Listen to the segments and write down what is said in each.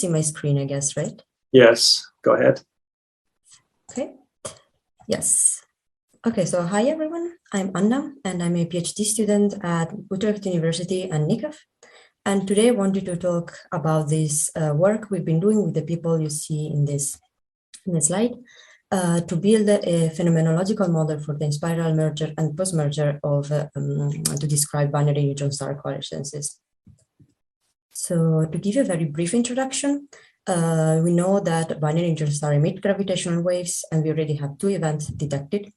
see my screen, I guess, right? Yes, go ahead. Okay. Yes. Okay, so hi everyone. I'm Anna, and I'm a PhD student at Utrecht University and NICAF. And today I wanted to talk about this work we've been doing with the people you see in the slide to build a phenomenological model for the inspiral-merger and postmerger of to describe binary neutron star coalescences. So to give you a very brief introduction, we know that binary neutron stars emit gravitational waves, and we already have 2 events detected.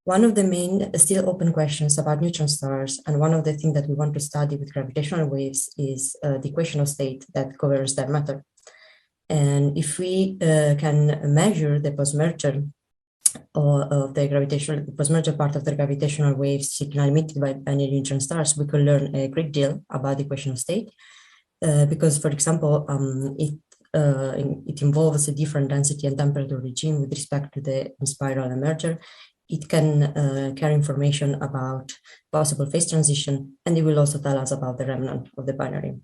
One of the main still open questions about neutron stars, and one of the things that we want to study with gravitational waves, is the equation of state that governs their matter. And if we can measure the postmerger of the gravitational postmerger part of the gravitational waves signal emitted by binary neutron stars, we can learn a great deal about the equation of state. Because, for example, it involves a different density and temperature regime with respect to the inspiral and merger. It can carry information about possible phase transition, and it will also tell us about the remnant of the binary.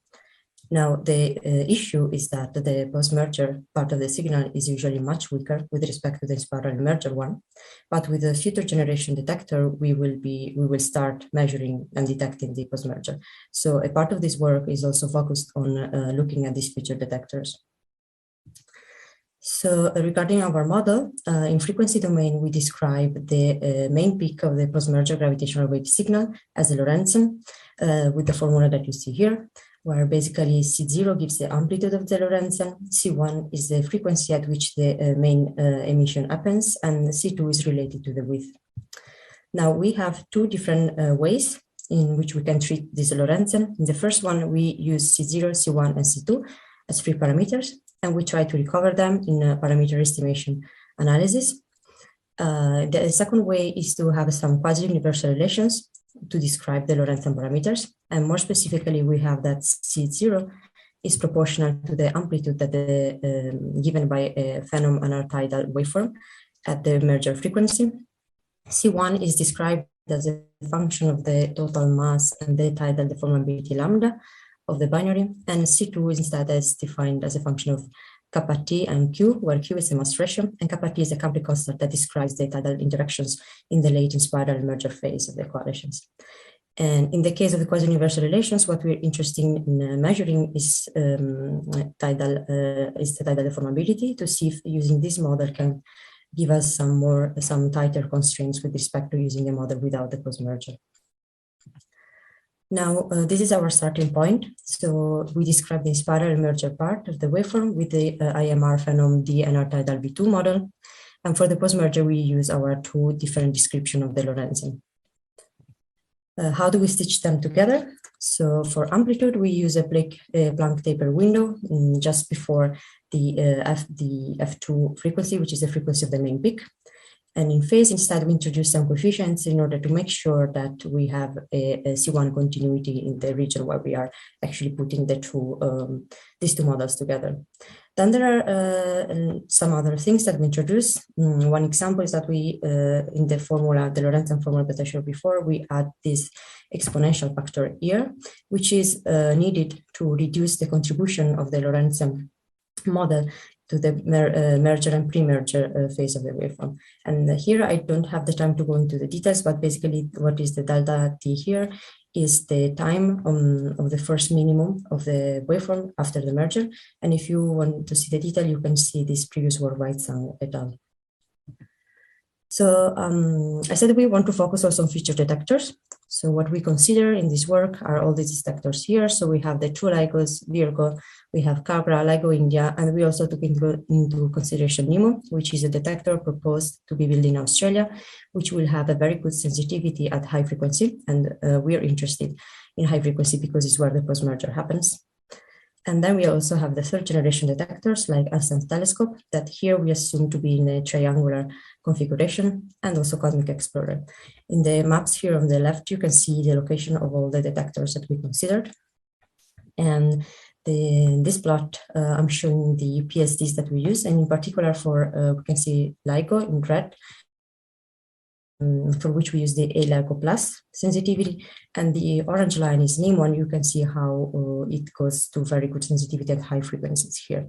Now, the issue is that the post-merger part of the signal is usually much weaker with respect to the inspiral merger one, but with the future generation detector, we will start measuring and detecting the post-merger. So a part of this work is also focused on looking at these future detectors. So regarding our model, in frequency domain, we describe the main peak of the post-merger gravitational wave signal as a Lorentzian with the formula that you see here, where basically C0 gives the amplitude of the Lorentzian, C1 is the frequency at which the main emission happens, and C2 is related to the width. Now, we have 2 different ways in which we can treat this Lorentzian. In the first one, we use C0, C1, and C2 as free parameters, and we try to recover them in a parameter estimation analysis. The second way is to have some quasi-universal relations to describe the Lorentzian parameters. And more specifically, we have that C0 is proportional to the amplitude that given by a phenom anartidal waveform at the merger frequency. C1 is described as a function of the total mass and the tidal deformability lambda of the binary, and C2 is instead defined as a function of kappa T and Q, where Q is the mass ratio, and kappa T is a Capri constant that describes the tidal interactions in the late inspiral merger phase of the coalitions. And in the case of the quasi-universal relations, what we're interested in measuring is the tidal deformability, to see if using this model can give us some tighter constraints with respect to using a model without the post-merger. Now, this is our starting point. So we describe the inspiral merger part of the waveform with the IMR phenom D and our tidal V2 model. And for the post-merger, we use our 2 different descriptions of the Lorentzian. How do we stitch them together? So for amplitude, we use a Planck taper window just before the F2 frequency, which is the frequency of the main peak. And in phase, instead, we introduce some coefficients in order to make sure that we have a C1 continuity in the region where we are actually putting these 2 models together. Then there are some other things that we introduce. One example is that we, in the formula, the Lorentzian formula that I showed before, we add this exponential factor here, which is needed to reduce the contribution of the Lorentzian model to the merger and pre-merger phase of the waveform. And here I don't have the time to go into the details, but basically what is the delta T here is the time of the first minimum of the waveform after the merger. And if you want to see the detail, you can see this previous work by Zhang et al. So I said we want to focus also on future detectors. So what we consider in this work are all these detectors here. So we have the True LIGOs, Virgo, we have Cabra, LIGO India, and we also took into consideration NEMO, which is a detector proposed to be built in Australia, which will have a very good sensitivity at high frequency. And we are interested in high frequency because it's where the post-merger happens. And then we also have the 3rd generation detectors like Alsen's telescope that here we assume to be in a triangular configuration, and also Cosmic Explorer. In the maps here on the left, you can see the location of all the detectors that we considered. And in this plot, I'm showing the PSDs that we use, and in particular for, we can see LIGO in red, for which we use the A-LIGO plus sensitivity, and the orange line is NEMO, and you can see how it goes to very good sensitivity at high frequencies here.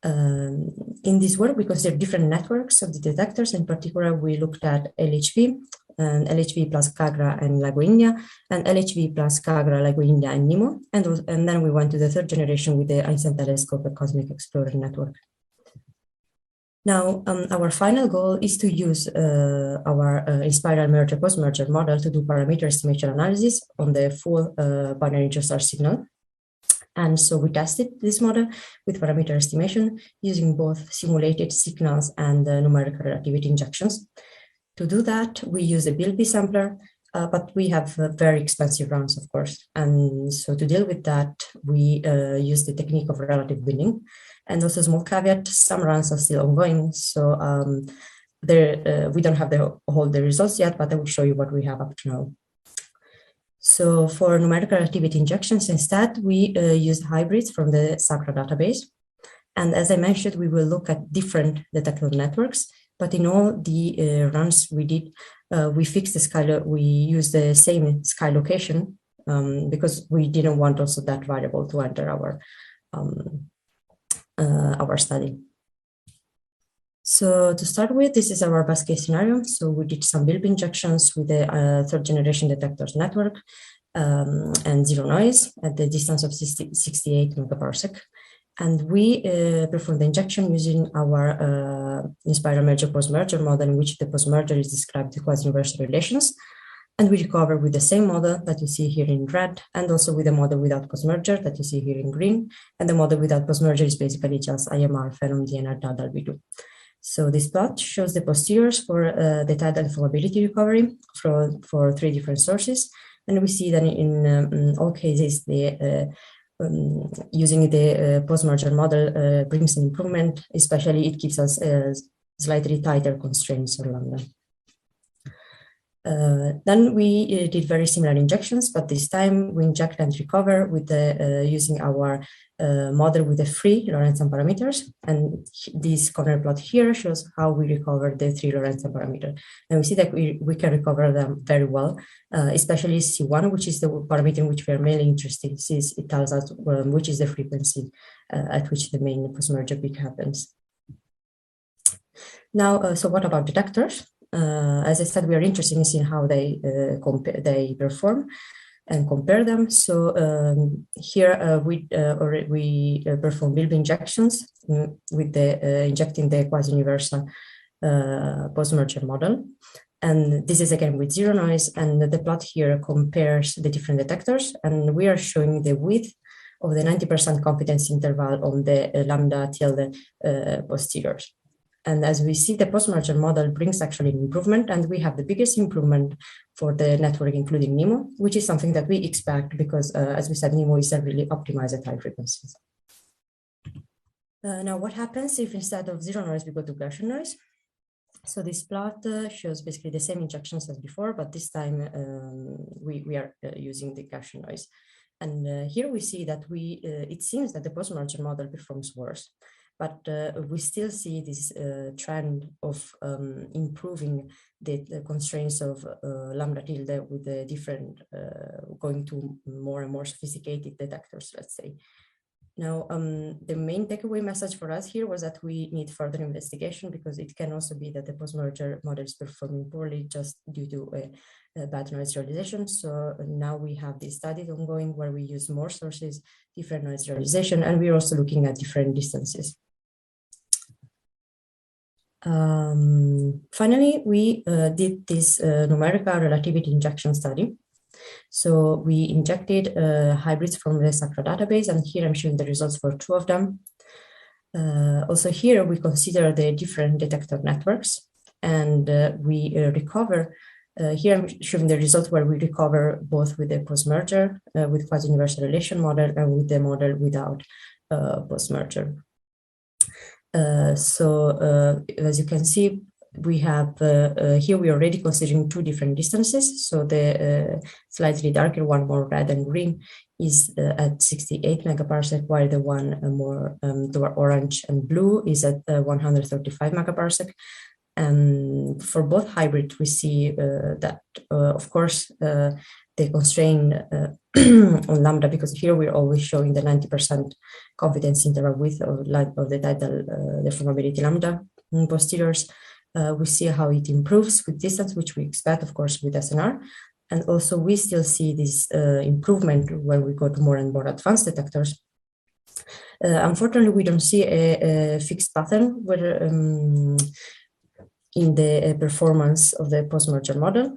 In this work, we consider different networks of the detectors. In particular, we looked at LHV, and LHV plus Kagra and LIGO India, and LHV plus Kagra, LIGO India, and NEMO. And then we went to the third generation with the Einstein Telescope, a Cosmic Explorer network. Now, our final goal is to use our inspiral-merger-postmerger model to do parameter estimation analysis on the full binary interstellar signal. And so we tested this model with parameter estimation using both simulated signals and numerical relativity injections. To do that, we use a Bilby sampler, but we have very expensive runs, of course. And so to deal with that, we use the technique of relative binning. And also, small caveat, some runs are still ongoing. So we don't have all the results yet, but I will show you what we have up to now. So for numerical relativity injections, instead, we use hybrids from the SACRA database. And as I mentioned, we will look at different detector networks, but in all the runs we did, we fixed the sky, we used the same sky location because we didn't want also that variable to enter our study. So to start with, this is our best case scenario. So we did some Bilby injections with the third generation detectors network and zero noise at the distance of 68 megaparsec. And we performed the injection using our inspiral-merger-postmerger model, in which the postmerger is described as quasi-universal relations. And we recover with the same model that you see here in red, and also with the model without postmerger that you see here in green. And the model without postmerger is basically just IMR, phenom, DNR, DADAL, V2. So this plot shows the posteriors for the tidal informability recovery for three different sources. And we see that in all cases, using the postmerger model brings an improvement, especially it gives us slightly tighter constraints on lambda. Then we did very similar injections, but this time we inject and recover with using our model with the free Lorentzian parameters. And this corner plot here shows how we recover the three Lorentzian parameters. And we see that we can recover them very well, especially C1, which is the parameter in which we are mainly interested, since it tells us which is the frequency at which the main postmerger peak happens. Now, so what about detectors? As I said, we are interested in seeing how they perform and compare them. So here we perform Bilby injections with injecting the quasi-universal postmerger model. And this is again with zero noise, and the plot here compares the different detectors, and we are showing the width of the 90% confidence interval on the lambda tilde posteriors. And as we see, the postmerger model brings actually an improvement, and we have the biggest improvement for the network, including NEMO, which is something that we expect because, as we said, NEMO is really optimized at high frequencies. Now, what happens if instead of zero noise, we go to Gaussian noise? So this plot shows basically the same injections as before, but this time we are using the Gaussian noise. And here we see that it seems that the postmerger model performs worse. But we still see this trend of improving the constraints of lambda tilde with the different, going to more and more sophisticated detectors, let's say. Now, the main takeaway message for us here was that we need further investigation, because it can also be that the postmerger model is performing poorly just due to a bad noise realization. So now we have this study ongoing where we use more sources, different noise realization, and we're also looking at different distances. Finally, we did this numerical relativity injection study. So we injected hybrids from the SACRA database, and here I'm showing the results for two of them. Also here, we consider the different detector networks, and we recover, here I'm showing the results where we recover both with the postmerger, with quasi-universal relation model, and with the model without postmerger. So as you can see, we have here we are already considering two different distances. So the slightly darker one, more red and green, is at 68 megaparsec, while the one more orange and blue is at 135 megaparsec. And for both hybrid, we see that, of course, they constrain on lambda, because here we're always showing the 90% confidence interval width of the tidal deformability lambda in posteriors. We see how it improves with distance, which we expect, of course, with SNR. And also we still see this improvement when we go to more and more advanced detectors. Unfortunately, we don't see a fixed pattern where, in the performance of the post-merger model.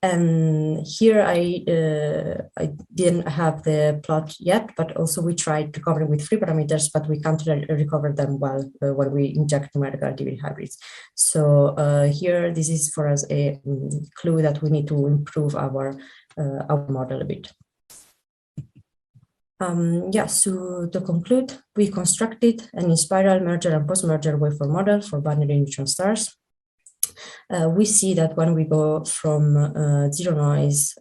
And here I didn't have the plot yet, but also we tried recovering with free parameters, but we can't recover them well when we inject numerical activity hybrids. So here, this is for us a clue that we need to improve our model a bit. So to conclude, we constructed an inspiral-merger and post-merger waveform model for binary neutron stars. We see that when we go from zero noise,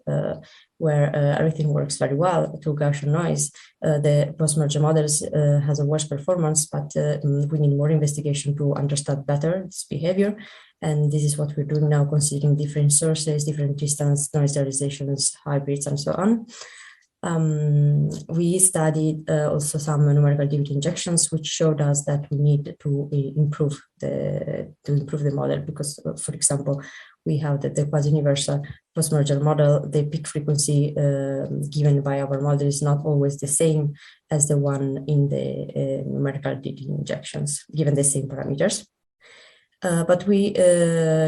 where everything works very well, to Gaussian noise, the post-merger models has a worse performance, but we need more investigation to understand better this behavior. And this is what we're doing now, considering different sources, different distance, noise realizations, hybrids, and so on. We studied also some numerical activity injections, which showed us that we need to improve the model, because, for example, we have the quasi-universal post-merger model. The peak frequency given by our model is not always the same as the one in the numerical activity injections, given the same parameters. But we,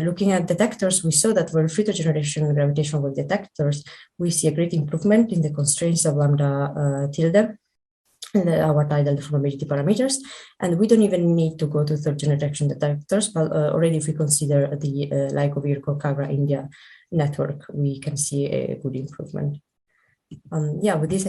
looking at detectors, we saw that for filter generation gravitational wave detectors, we see a great improvement in the constraints of lambda tilde in our tidal deformability parameters. And we don't even need to go to third generation detectors, but already if we consider the LIGO Virgo Kagra India network, we can see a good improvement. With this,